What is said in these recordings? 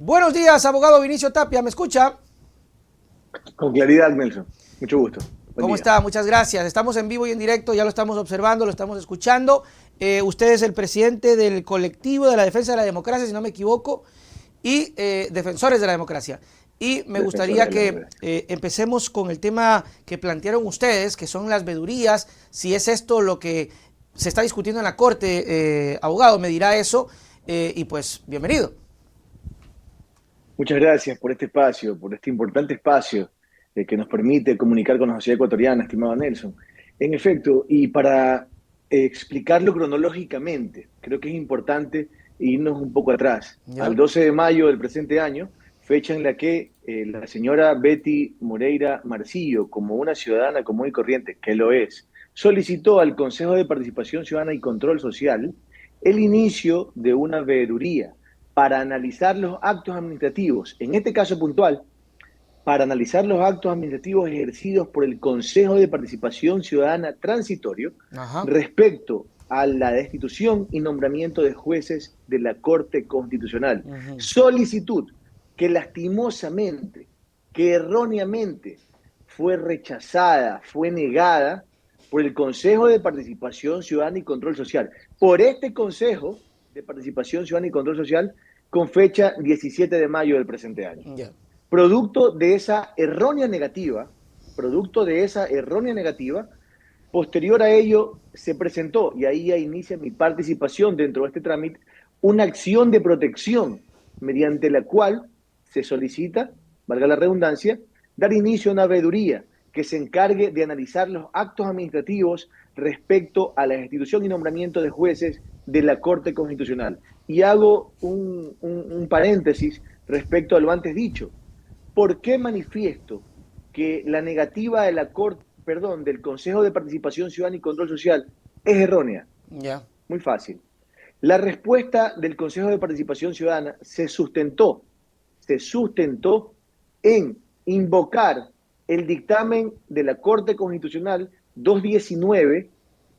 Buenos días, abogado Vinicio Tapia, ¿me escucha? Con claridad, Nelson. Mucho gusto. Buen ¿Cómo día. está? Muchas gracias. Estamos en vivo y en directo, ya lo estamos observando, lo estamos escuchando. Usted es el presidente del colectivo de la defensa de la democracia, si no me equivoco, y defensores de la democracia. Y me Defensores gustaría de la que democracia. empecemos con el tema que plantearon ustedes, que son las vedurías. Si es esto lo que se está discutiendo en la Corte, abogado, me dirá eso. Y pues, bienvenido. Muchas gracias por este espacio, por este importante espacio que nos permite comunicar con la sociedad ecuatoriana, estimado Nelson. En efecto, y para explicarlo cronológicamente, creo que es importante irnos un poco atrás, al ¿Ya? 12 de mayo del presente año, fecha en la que la señora Betty Moreira Marcillo, como una ciudadana común y corriente, que lo es, solicitó al Consejo de Participación Ciudadana y Control Social el inicio de una veeduría para analizar los actos administrativos, en este caso puntual, para analizar los actos administrativos ejercidos por el Consejo de Participación Ciudadana Transitorio Ajá. respecto a la destitución y nombramiento de jueces de la Corte Constitucional. Ujú. Solicitud que lastimosamente, que erróneamente fue rechazada, fue negada por el Consejo de Participación Ciudadana y Control Social. Por este Consejo de Participación Ciudadana y Control Social con fecha 17 de mayo del presente año. Ya. Producto de esa errónea negativa, producto de esa errónea negativa, posterior a ello se presentó, y ahí ya inicia mi participación dentro de este trámite, una acción de protección mediante la cual se solicita, valga la redundancia, dar inicio a una veeduría que se encargue de analizar los actos administrativos respecto a la destitución y nombramiento de jueces de la Corte Constitucional. Y hago un paréntesis respecto a lo antes dicho. ¿Por qué manifiesto que la negativa de la Corte, perdón, del Consejo de Participación Ciudadana y Control Social es errónea? Ya. Muy fácil. La respuesta del Consejo de Participación Ciudadana se sustentó en invocar el dictamen de la Corte Constitucional 219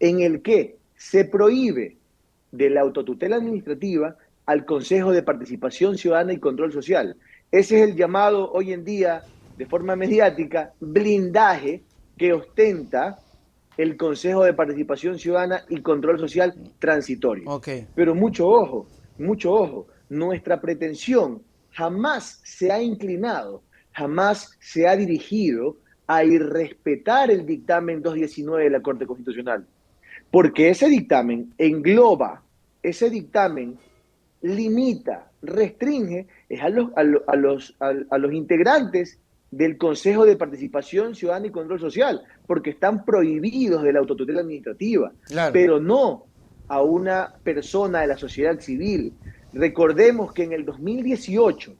en el que se prohíbe de la autotutela administrativa al Consejo de Participación Ciudadana y Control Social. Ese es el llamado hoy en día, de forma mediática, blindaje que ostenta el Consejo de Participación Ciudadana y Control Social transitorio. Ok. Pero mucho ojo, nuestra pretensión jamás se ha inclinado, jamás se ha dirigido a irrespetar el dictamen 219 de la Corte Constitucional, porque ese dictamen engloba, ese dictamen limita, restringe es a los integrantes del Consejo de Participación Ciudadana y Control Social, porque están prohibidos de la autotutela administrativa, Claro. pero no a una persona de la sociedad civil. Recordemos que en el 2018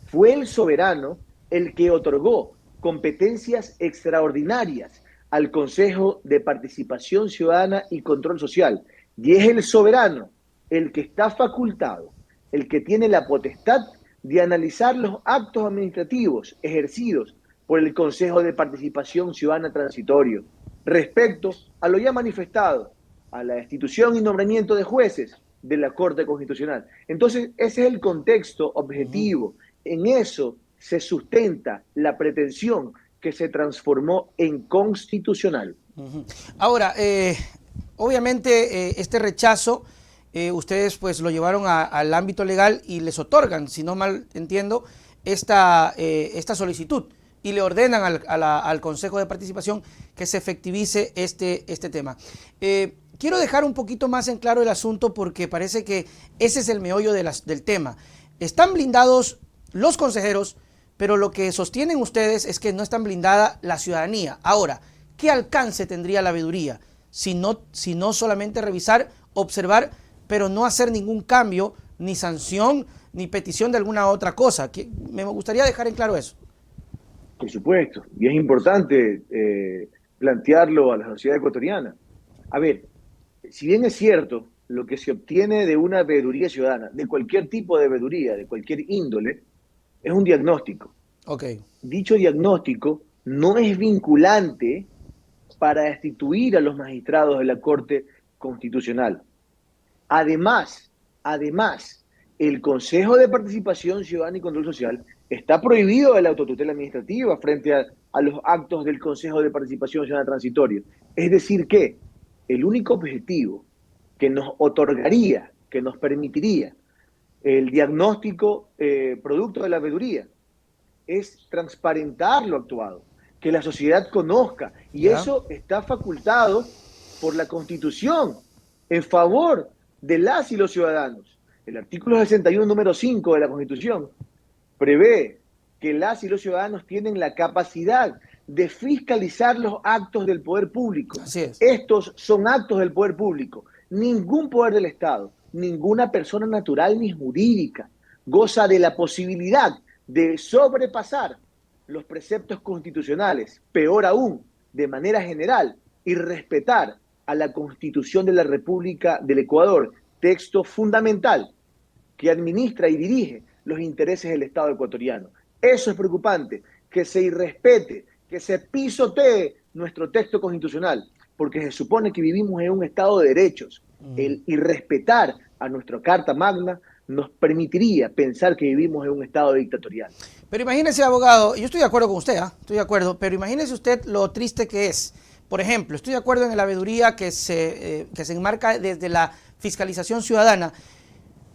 fue el soberano el que otorgó competencias extraordinarias al Consejo de Participación Ciudadana y Control Social. Y es el soberano el que está facultado, el que tiene la potestad de analizar los actos administrativos ejercidos por el Consejo de Participación Ciudadana Transitorio respecto a lo ya manifestado, a la destitución y nombramiento de jueces de la Corte Constitucional. Entonces, ese es el contexto Ujú. objetivo. En eso se sustenta la pretensión que se transformó en constitucional. Ujú. Ahora, obviamente este rechazo ustedes pues lo llevaron al ámbito legal y les otorgan, si no mal entiendo, esta solicitud y le ordenan al Consejo de Participación que se efectivice este tema. Quiero dejar un poquito más en claro el asunto porque parece que ese es el meollo del tema. Están blindados los consejeros, pero lo que sostienen ustedes es que no está blindada la ciudadanía. Ahora, ¿qué alcance tendría la veeduría si no solamente revisar, observar, pero no hacer ningún cambio, ni sanción, ni petición de alguna otra cosa? Me gustaría dejar en claro eso. Por supuesto, y es importante plantearlo a la sociedad ecuatoriana. A ver, si bien es cierto, lo que se obtiene de una veeduría ciudadana, de cualquier tipo de veeduría, de cualquier índole, es un diagnóstico. Ok. Dicho diagnóstico no es vinculante para destituir a los magistrados de la Corte Constitucional. Además, además, el Consejo de Participación Ciudadana y Control Social está prohibido de la autotutela administrativa frente a los actos del Consejo de Participación Ciudadana Transitorio. Es decir que el único objetivo que nos otorgaría, que nos permitiría el diagnóstico producto de la veeduría es transparentar lo actuado, que la sociedad conozca, y ¿Ya? eso está facultado por la Constitución en favor de las y los ciudadanos. El artículo 61, número 5 de la Constitución prevé que las y los ciudadanos tienen la capacidad de fiscalizar los actos del poder público. Así es. Estos son actos del poder público. Ningún poder del Estado, ninguna persona natural ni jurídica goza de la posibilidad de sobrepasar los preceptos constitucionales, peor aún, de manera general, y respetar a la Constitución de la República del Ecuador, texto fundamental que administra y dirige los intereses del Estado ecuatoriano. Eso es preocupante, que se irrespete, que se pisotee nuestro texto constitucional, porque se supone que vivimos en un Estado de derechos. El irrespetar a nuestra Carta Magna nos permitiría pensar que vivimos en un Estado dictatorial. Pero imagínese, abogado, yo estoy de acuerdo con usted, estoy de acuerdo, pero imagínese usted lo triste que es. Por ejemplo, estoy de acuerdo en la veeduría que se enmarca desde la fiscalización ciudadana,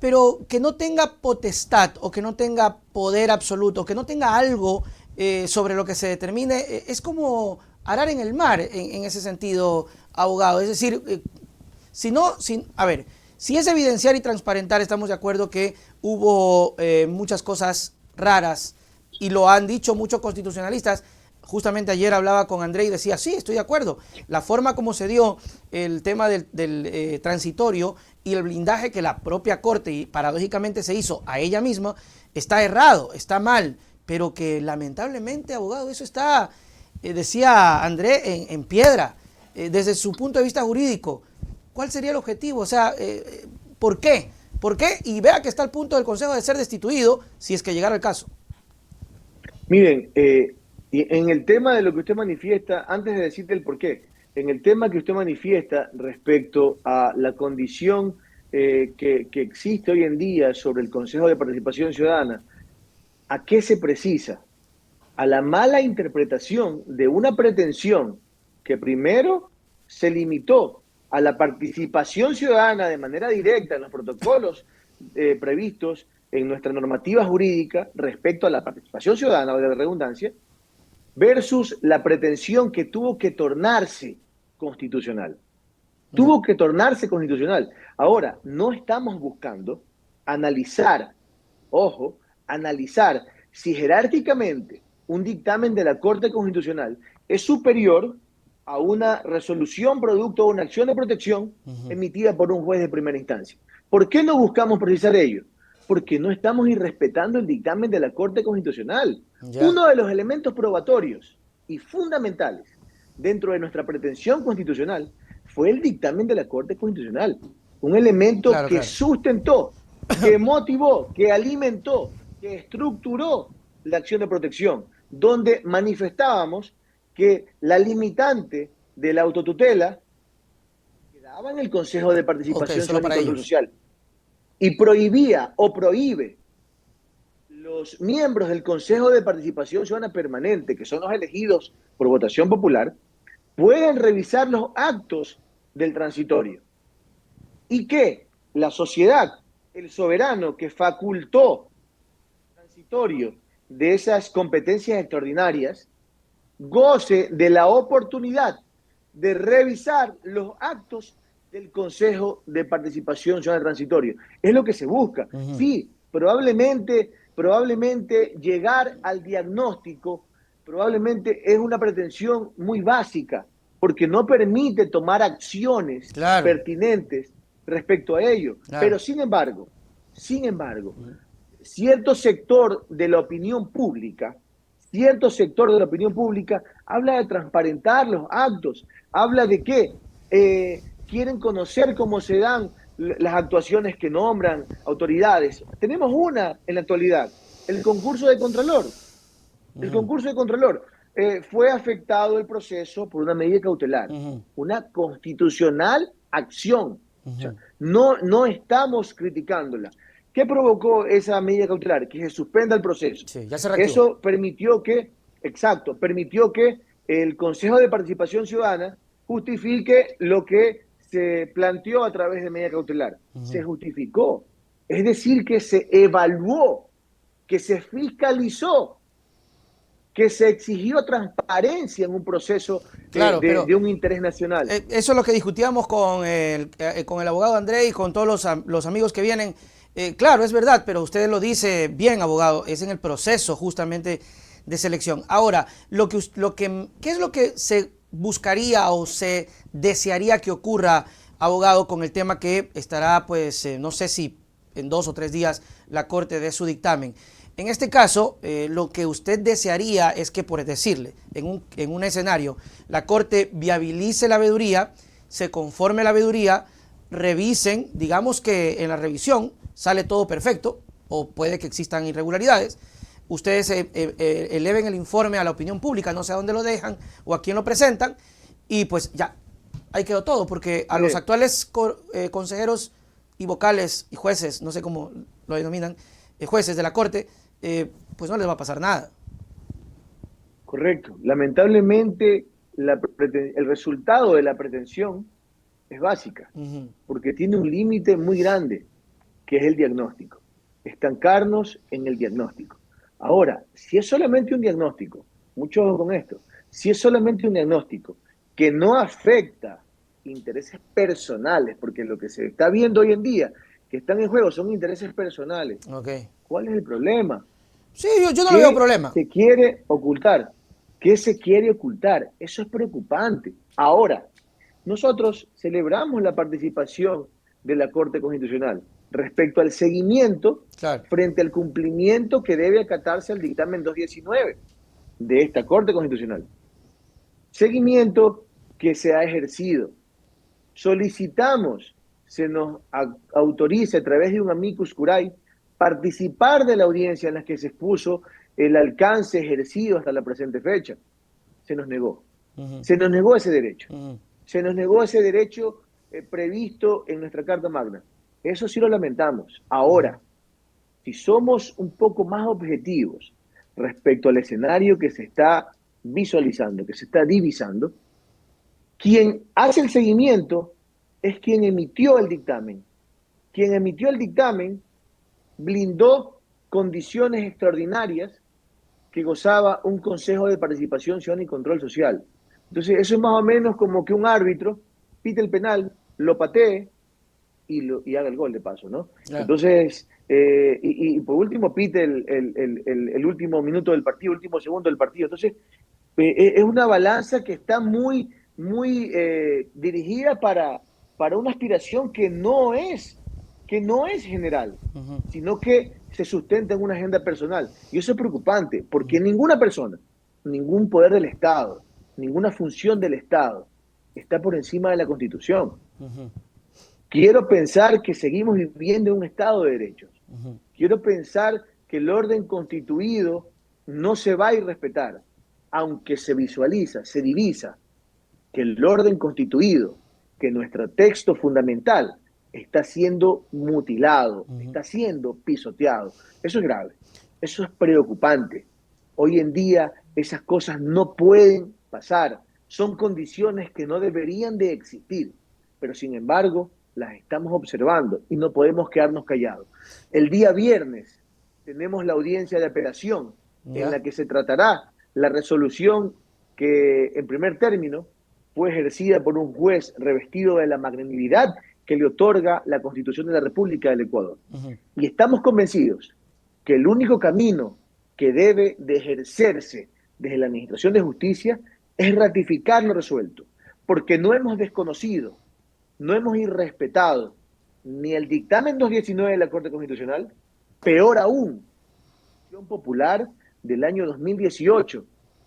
pero que no tenga potestad o que no tenga poder absoluto, que no tenga algo sobre lo que se determine, es como arar en el mar en ese sentido, abogado. Es decir, si es evidenciar y transparentar, estamos de acuerdo que hubo muchas cosas raras y lo han dicho muchos constitucionalistas. Justamente ayer hablaba con André y decía, sí, estoy de acuerdo. La forma como se dio el tema del transitorio y el blindaje que la propia Corte y paradójicamente se hizo a ella misma, está errado, está mal, pero que lamentablemente, abogado, eso está, decía André, en piedra, desde su punto de vista jurídico. ¿Cuál sería el objetivo? O sea, ¿por qué? ¿Por qué? Y vea que está al punto del Consejo de ser destituido si es que llegara el caso. Miren, y en el tema de lo que usted manifiesta, antes de decirte el por qué, en el tema que usted manifiesta respecto a la condición que existe hoy en día sobre el Consejo de Participación Ciudadana, ¿a qué se precisa? A la mala interpretación de una pretensión que primero se limitó a la participación ciudadana de manera directa en los protocolos previstos en nuestra normativa jurídica respecto a la participación ciudadana, valga la redundancia, versus la pretensión que tuvo que tornarse constitucional. Tuvo que tornarse constitucional. Ahora, no estamos buscando analizar, ojo, analizar si jerárquicamente un dictamen de la Corte Constitucional es superior a una resolución producto de una acción de protección emitida por un juez de primera instancia. ¿Por qué no buscamos precisar ello? Porque no estamos irrespetando el dictamen de la Corte Constitucional. Ya. Uno de los elementos probatorios y fundamentales dentro de nuestra pretensión constitucional fue el dictamen de la Corte Constitucional. Un elemento que sustentó, que motivó, que alimentó, que estructuró la acción de protección, donde manifestábamos que la limitante de la autotutela quedaba en el Consejo de Participación Ciudadana y Control Social y prohibía o prohíbe los miembros del Consejo de Participación Ciudadana Permanente, que son los elegidos por votación popular, pueden revisar los actos del transitorio y que la sociedad, el soberano que facultó el transitorio de esas competencias extraordinarias, goce de la oportunidad de revisar los actos del Consejo de Participación Ciudadana Transitorio. Es lo que se busca. Sí, probablemente llegar al diagnóstico probablemente es una pretensión muy básica, porque no permite tomar acciones pertinentes respecto a ello. Pero sin embargo, cierto sector de la opinión pública habla de transparentar los actos, habla de que quieren conocer cómo se dan las actuaciones que nombran autoridades. Tenemos una en la actualidad, el concurso de Contralor. El concurso de Contralor. Fue afectado el proceso por una medida cautelar, una constitucional acción. O sea, no estamos criticándola. ¿Qué provocó esa medida cautelar? Que se suspenda el proceso. Sí, ya se reactivó. Eso permitió que, exacto, permitió que el Consejo de Participación Ciudadana justifique lo que se planteó a través de medida cautelar. Se justificó. Es decir, que se evaluó, que se fiscalizó, que se exigió transparencia en un proceso Claro, pero de un interés nacional. eso es lo que discutíamos con el abogado André y con todos los amigos que vienen. Claro, es verdad, pero usted lo dice bien, abogado, es en el proceso justamente de selección. Ahora, ¿qué es lo que se buscaría o se desearía que ocurra, abogado, con el tema que estará, pues, no sé si en 2 o 3 días la Corte dé su dictamen? En este caso, lo que usted desearía es que, por decirle, en un escenario, la Corte viabilice la veeduría, se conforme la veeduría, revisen, digamos que en la revisión sale todo perfecto, o puede que existan irregularidades, ustedes eleven el informe a la opinión pública, no sé a dónde lo dejan o a quién lo presentan, y pues ya, ahí quedó todo, porque a los actuales consejeros y vocales y jueces, no sé cómo lo denominan, jueces de la Corte, pues no les va a pasar nada. Correcto. Lamentablemente, el resultado de la pretensión es básica, porque tiene un límite muy grande, que es el diagnóstico. Estancarnos en el diagnóstico. Ahora, si es solamente un diagnóstico, mucho ojo con esto, si es solamente un diagnóstico que no afecta intereses personales, porque lo que se está viendo hoy en día, que están en juego, son intereses personales. Okay. ¿Cuál es el problema? Sí, yo no le veo ¿Qué problema. se quiere ocultar? ¿Qué se quiere ocultar? Eso es preocupante. Ahora, nosotros celebramos la participación de la Corte Constitucional respecto al seguimiento Claro. frente al cumplimiento que debe acatarse al dictamen 219 de esta Corte Constitucional. Seguimiento que se ha ejercido. Solicitamos, se nos autorice a través de un amicus curiae participar de la audiencia en la que se expuso el alcance ejercido hasta la presente fecha. Se nos negó. Se nos negó ese derecho. Se nos negó ese derecho previsto en nuestra Carta Magna. Eso sí lo lamentamos. Ahora, si somos un poco más objetivos respecto al escenario que se está visualizando, que se está divisando, quien hace el seguimiento es quien emitió el dictamen. Quien emitió el dictamen blindó condiciones extraordinarias que gozaba un Consejo de Participación Ciudadana y Control Social. Entonces, eso es más o menos como que un árbitro pite el penal, lo patee y haga el gol de paso, ¿no? Yeah. Entonces, y por último pite el último minuto del partido, último segundo del partido. Entonces, es una balanza que está muy dirigida para una aspiración que no es general, sino que se sustenta en una agenda personal. Y eso es preocupante, porque ninguna persona, ningún poder del Estado, ninguna función del Estado está por encima de la Constitución. Quiero pensar que seguimos viviendo en un Estado de derechos. Quiero pensar que el orden constituido no se va a irrespetar, aunque se visualiza, se divisa que el orden constituido, que nuestro texto fundamental está siendo mutilado, está siendo pisoteado. Eso es grave, eso es preocupante. Hoy en día esas cosas no pueden pasar, son condiciones que no deberían de existir, pero sin embargo las estamos observando y no podemos quedarnos callados. El día viernes tenemos la audiencia de apelación en la que se tratará la resolución que en primer término fue ejercida por un juez revestido de la magnanimidad que le otorga la Constitución de la República del Ecuador. Y estamos convencidos que el único camino que debe de ejercerse desde la Administración de Justicia es ratificar lo resuelto, porque no hemos desconocido, no hemos irrespetado ni el dictamen 219 de la Corte Constitucional, peor aún, la decisión popular del año 2018,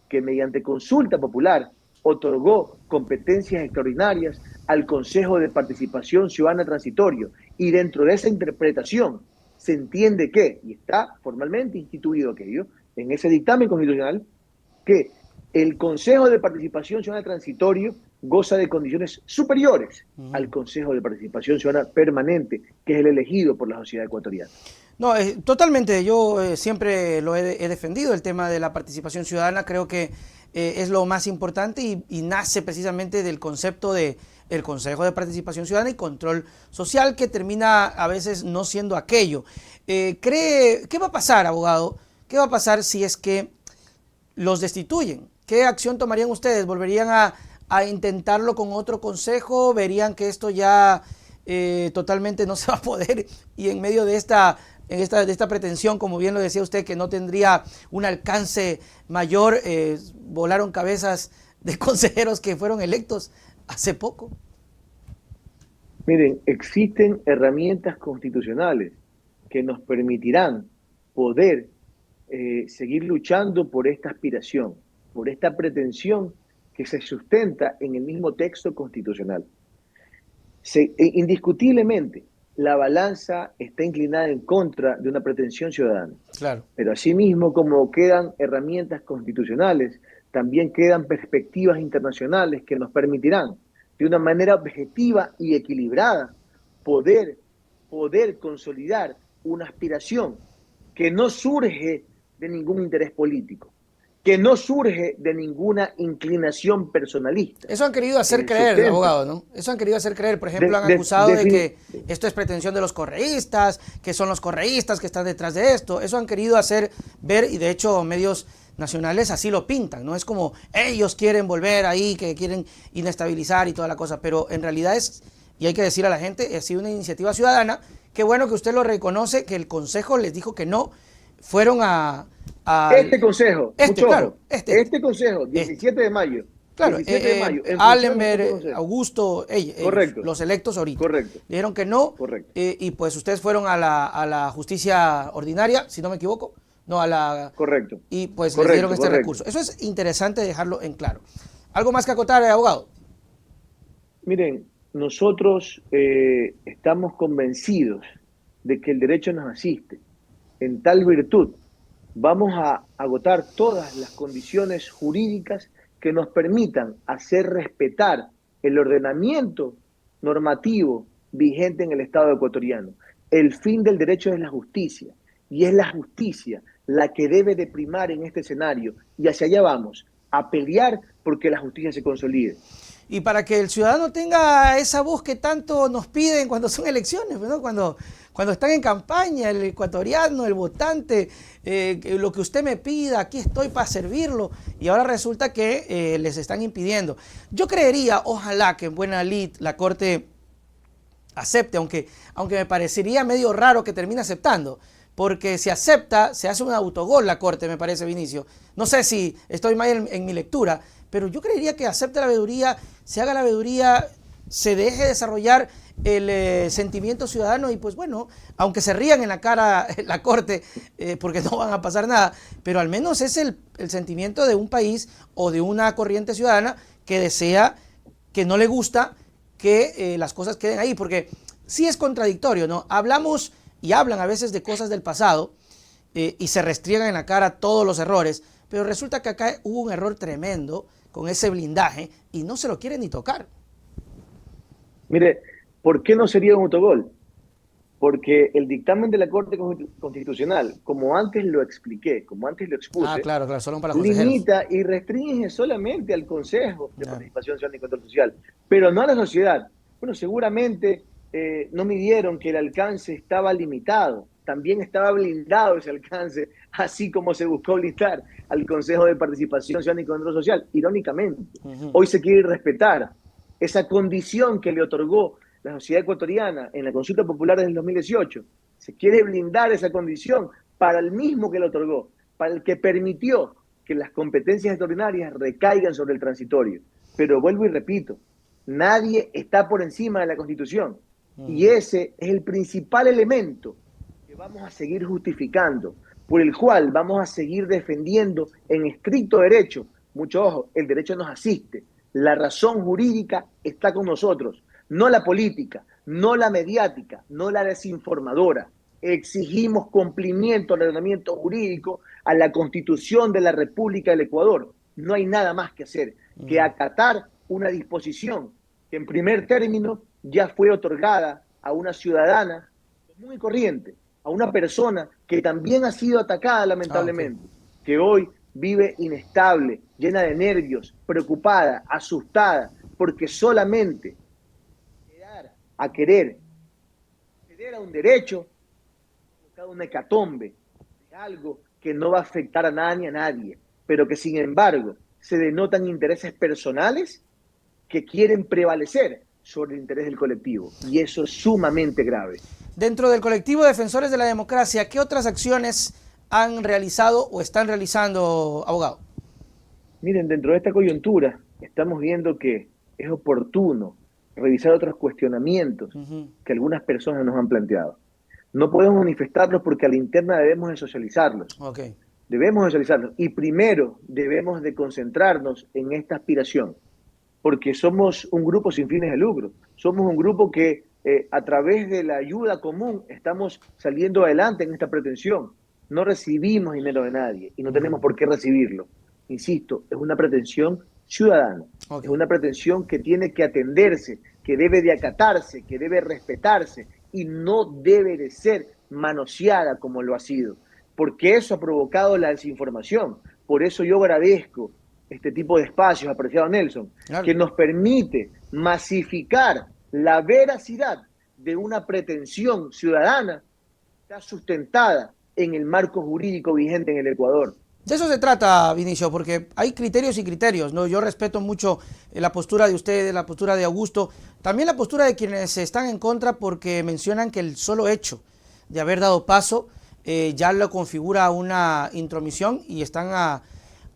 que mediante consulta popular otorgó competencias extraordinarias al Consejo de Participación Ciudadana Transitorio, y dentro de esa interpretación se entiende que, y está formalmente instituido aquello, en ese dictamen constitucional, que el Consejo de Participación Ciudadana Transitorio goza de condiciones superiores al Consejo de Participación Ciudadana Permanente, que es el elegido por la sociedad ecuatoriana. No, totalmente. Yo siempre he defendido el tema de la participación ciudadana. Creo que es lo más importante y nace precisamente del concepto de el Consejo de Participación Ciudadana y Control Social, que termina a veces no siendo aquello. ¿Qué va a pasar, abogado? ¿Qué va a pasar si es que los destituyen? ¿Qué acción tomarían ustedes? ¿Volverían a intentarlo con otro consejo? ¿Verían que esto ya totalmente no se va a poder y en medio de esta pretensión, como bien lo decía usted, que no tendría un alcance mayor, volaron cabezas de consejeros que fueron electos hace poco? Miren, existen herramientas constitucionales que nos permitirán poder seguir luchando por esta aspiración, por esta pretensión que se sustenta en el mismo texto constitucional. Indiscutiblemente, la balanza está inclinada en contra de una pretensión ciudadana. Claro. Pero asimismo, como quedan herramientas constitucionales, también quedan perspectivas internacionales que nos permitirán, de una manera objetiva y equilibrada, poder consolidar una aspiración que no surge de ningún interés político, que no surge de ninguna inclinación personalista. Eso han querido hacer creer, abogado, ¿no? Eso han querido hacer creer. Por ejemplo, han acusado de que esto es pretensión de los correístas, que son los correístas que están detrás de esto. Eso han querido hacer ver, y de hecho medios nacionales así lo pintan, ¿no? Es como ellos quieren volver ahí, que quieren inestabilizar y toda la cosa, pero en realidad es, y hay que decir a la gente, ha sido una iniciativa ciudadana. Qué bueno que usted lo reconoce, que el Consejo les dijo que no, fueron este consejo, este consejo, 17 de mayo. Claro, 17 de mayo, Allenberg, Augusto, correcto, los electos ahorita. Correcto. Dijeron que no, correcto. Y pues ustedes fueron a la justicia ordinaria, si no me equivoco, no a la... Correcto. Y pues les dieron este recurso. Eso es interesante dejarlo en claro. ¿Algo más que acotar, abogado? Miren, nosotros estamos convencidos de que el derecho nos asiste. En tal virtud, vamos a agotar todas las condiciones jurídicas que nos permitan hacer respetar el ordenamiento normativo vigente en el Estado ecuatoriano. El fin del derecho es la justicia, y es la justicia la que debe de primar en este escenario, y hacia allá vamos, a pelear porque la justicia se consolide. Y para que el ciudadano tenga esa voz que tanto nos piden cuando son elecciones, ¿no? Cuando están en campaña, el ecuatoriano, el votante, lo que usted me pida, aquí estoy para servirlo, y ahora resulta que les están impidiendo. Yo creería, ojalá que en buena lid la Corte acepte, aunque me parecería medio raro que termine aceptando, porque si acepta, se hace un autogol la Corte, me parece, Vinicio. No sé si estoy mal en mi lectura, pero yo creería que acepte la veeduría, se haga la veeduría, se deje desarrollar el sentimiento ciudadano y pues bueno, aunque se rían en la cara la Corte, porque no van a pasar nada, pero al menos es el sentimiento de un país o de una corriente ciudadana que desea, que no le gusta que las cosas queden ahí, porque sí es contradictorio, ¿no? Hablamos y hablan a veces de cosas del pasado y se restriegan en la cara todos los errores, pero resulta que acá hubo un error tremendo con ese blindaje y no se lo quieren ni tocar. Mire, ¿por qué no sería un autogol? Porque el dictamen de la Corte Constitucional, como antes lo expliqué, como antes lo expuse, claro, solo para limita y restringe solamente al Consejo de Participación Ciudadana y Control Social, pero no a la sociedad. Bueno, seguramente no midieron que el alcance estaba limitado, también estaba blindado ese alcance, así como se buscó blindar al Consejo de Participación Ciudadana y Control Social. Irónicamente, hoy se quiere respetar esa condición que le otorgó la sociedad ecuatoriana en la consulta popular del 2018. Se quiere blindar esa condición para el mismo que la otorgó, para el que permitió que las competencias extraordinarias recaigan sobre el transitorio. Pero vuelvo y repito, nadie está por encima de la Constitución. Y ese es el principal elemento que vamos a seguir justificando, por el cual vamos a seguir defendiendo en estricto derecho. Mucho ojo, el derecho nos asiste. La razón jurídica está con nosotros, no la política, no la mediática, no la desinformadora. Exigimos cumplimiento al ordenamiento jurídico, a la Constitución de la República del Ecuador. No hay nada más que hacer que acatar una disposición que en primer término ya fue otorgada a una ciudadana muy corriente, a una persona que también ha sido atacada Ok. lamentablemente, que hoy vive inestable, llena de nervios, preocupada, asustada, porque solamente llegar a querer acceder a un derecho, cada una hecatombe, de algo que no va a afectar a nada ni a nadie, pero que sin embargo se denotan intereses personales que quieren prevalecer sobre el interés del colectivo. Y eso es sumamente grave. Dentro del colectivo Defensores de la Democracia, ¿qué otras acciones han realizado o están realizando, abogado? Miren, dentro de esta coyuntura estamos viendo que es oportuno revisar otros cuestionamientos Ujú. que algunas personas nos han planteado. No podemos manifestarlos porque a la interna debemos de socializarlos. Ok. Debemos de socializarlos. Y primero debemos de concentrarnos en esta aspiración, porque somos un grupo sin fines de lucro. Somos un grupo que a través de la ayuda común estamos saliendo adelante en esta pretensión. No recibimos dinero de nadie y no tenemos Ujú. por qué recibirlo. Insisto, es una pretensión ciudadana, Ok. es una pretensión que tiene que atenderse, que debe de acatarse, que debe respetarse y no debe de ser manoseada como lo ha sido, porque eso ha provocado la desinformación. Por eso yo agradezco este tipo de espacios, apreciado Nelson, Claro. que nos permite masificar la veracidad de una pretensión ciudadana que está sustentada en el marco jurídico vigente en el Ecuador. De eso se trata, Vinicio, porque hay criterios y criterios, ¿no? Yo respeto mucho la postura de ustedes, la postura de Augusto, también la postura de quienes están en contra porque mencionan que el solo hecho de haber dado paso ya lo configura una intromisión y están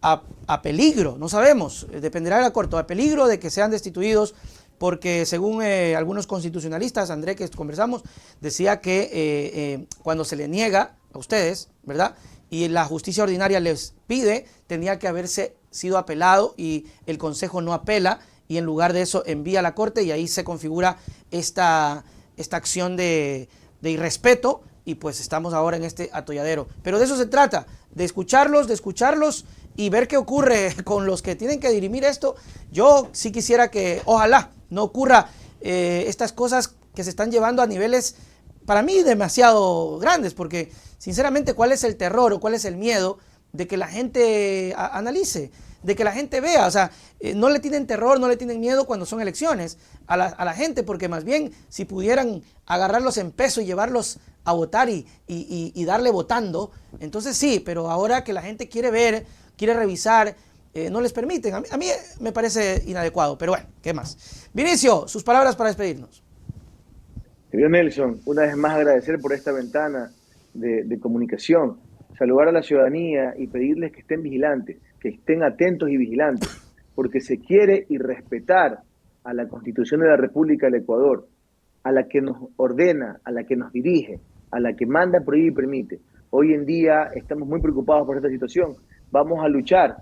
a peligro, no sabemos, dependerá de la Corte, a peligro de que sean destituidos porque según algunos constitucionalistas, André, que conversamos, decía que cuando se le niega a ustedes, ¿verdad?, y la justicia ordinaria les pide, tendría que haberse sido apelado y el Consejo no apela y en lugar de eso envía a la Corte y ahí se configura esta acción de irrespeto y pues estamos ahora en este atolladero. Pero de eso se trata, de escucharlos y ver qué ocurre con los que tienen que dirimir esto. Yo sí quisiera que ojalá no ocurra estas cosas que se están llevando a niveles para mí demasiado grandes, porque sinceramente, ¿cuál es el terror o cuál es el miedo de que la gente analice, de que la gente vea? O sea, no le tienen terror, no le tienen miedo cuando son elecciones a la gente, porque más bien si pudieran agarrarlos en peso y llevarlos a votar y darle votando, entonces sí, pero ahora que la gente quiere ver, quiere revisar, no les permiten. A mí me parece inadecuado, pero bueno, ¿qué más? Vinicio, sus palabras para despedirnos. Querido Nelson, una vez más agradecer por esta ventana de comunicación, saludar a la ciudadanía y pedirles que estén vigilantes, que estén atentos y vigilantes, porque se quiere y respetar a la Constitución de la República del Ecuador, a la que nos ordena, a la que nos dirige, a la que manda, prohíbe y permite. Hoy en día estamos muy preocupados por esta situación. Vamos a luchar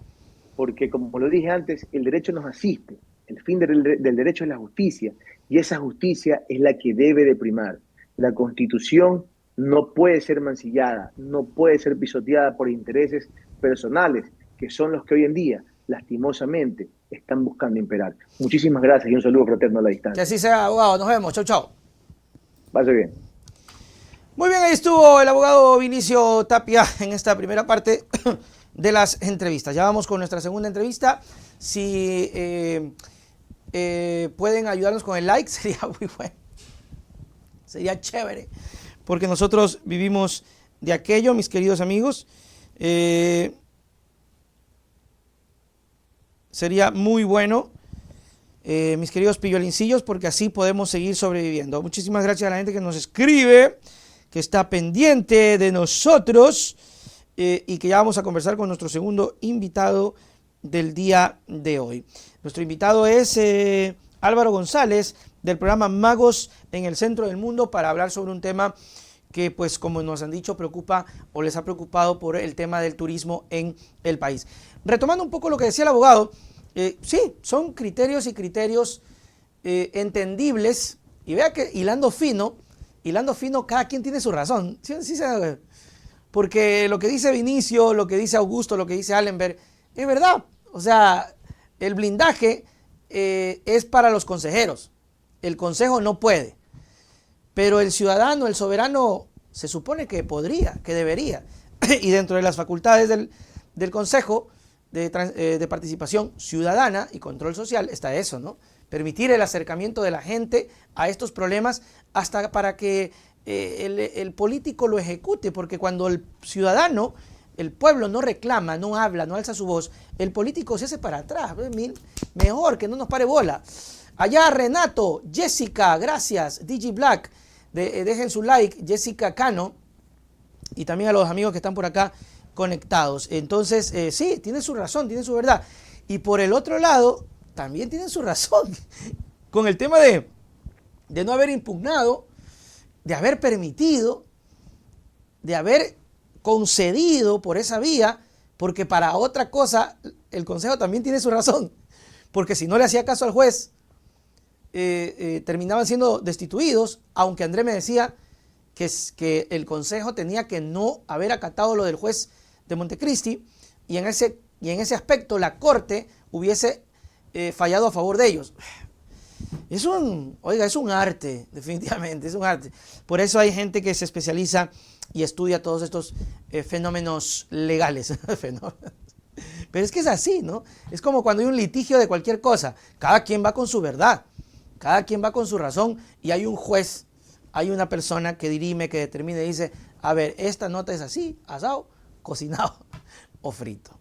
porque, como lo dije antes, el derecho nos asiste. El fin del derecho es la justicia y esa justicia es la que debe de primar. La Constitución no puede ser mancillada, no puede ser pisoteada por intereses personales, que son los que hoy en día, lastimosamente, están buscando imperar. Muchísimas gracias y un saludo fraterno a la Que distancia. así sea, abogado. Nos vemos. Chau, chau. Pase bien. Muy bien, ahí estuvo el abogado Vinicio Tapia en esta primera parte de las entrevistas. Ya vamos con nuestra segunda entrevista. Si pueden ayudarnos con el like, sería muy bueno. Sería chévere. Porque nosotros vivimos de aquello, mis queridos amigos. Sería muy bueno, mis queridos pillolincillos, porque así podemos seguir sobreviviendo. Muchísimas gracias a la gente que nos escribe, que está pendiente de nosotros y que ya vamos a conversar con nuestro segundo invitado del día de hoy. Nuestro invitado es Álvaro González, del programa Magos en el Centro del Mundo, para hablar sobre un tema que, pues, como nos han dicho, preocupa o les ha preocupado por el tema del turismo en el país. Retomando un poco lo que decía el abogado, sí, son criterios y criterios entendibles, y vea que hilando fino, cada quien tiene su razón. ¿Sí, sí, porque lo que dice Vinicio, lo que dice Augusto, lo que dice Allenberg, es verdad. O sea, el blindaje es para los consejeros. El consejo no puede. Pero el ciudadano, el soberano, se supone que podría, que debería. Y dentro de las facultades del Consejo de Participación Ciudadana y Control Social está eso, ¿no? Permitir el acercamiento de la gente a estos problemas hasta para que el político lo ejecute, porque cuando el ciudadano, el pueblo no reclama, no habla, no alza su voz, el político se hace para atrás. Mejor que no nos pare bola. Allá Renato, Jessica, gracias, DG Black, dejen su like, Jessica Cano, y también a los amigos que están por acá conectados. Entonces, sí, tiene su razón, tiene su verdad. Y por el otro lado, también tienen su razón con el tema de no haber impugnado, de haber permitido, de haber concedido por esa vía, porque para otra cosa el Consejo también tiene su razón, porque si no le hacía caso al juez, terminaban siendo destituidos, aunque André me decía que el Consejo tenía que no haber acatado lo del juez de Montecristi, y en ese aspecto la Corte hubiese fallado a favor de ellos. Es un arte, definitivamente, es un arte. Por eso hay gente que se especializa y estudia todos estos fenómenos legales. Pero es que es así, ¿no? Es como cuando hay un litigio de cualquier cosa. Cada quien va con su verdad, cada quien va con su razón, y hay un juez, hay una persona que dirime, que determina y dice, a ver, esta nota es así, asado, cocinado o frito.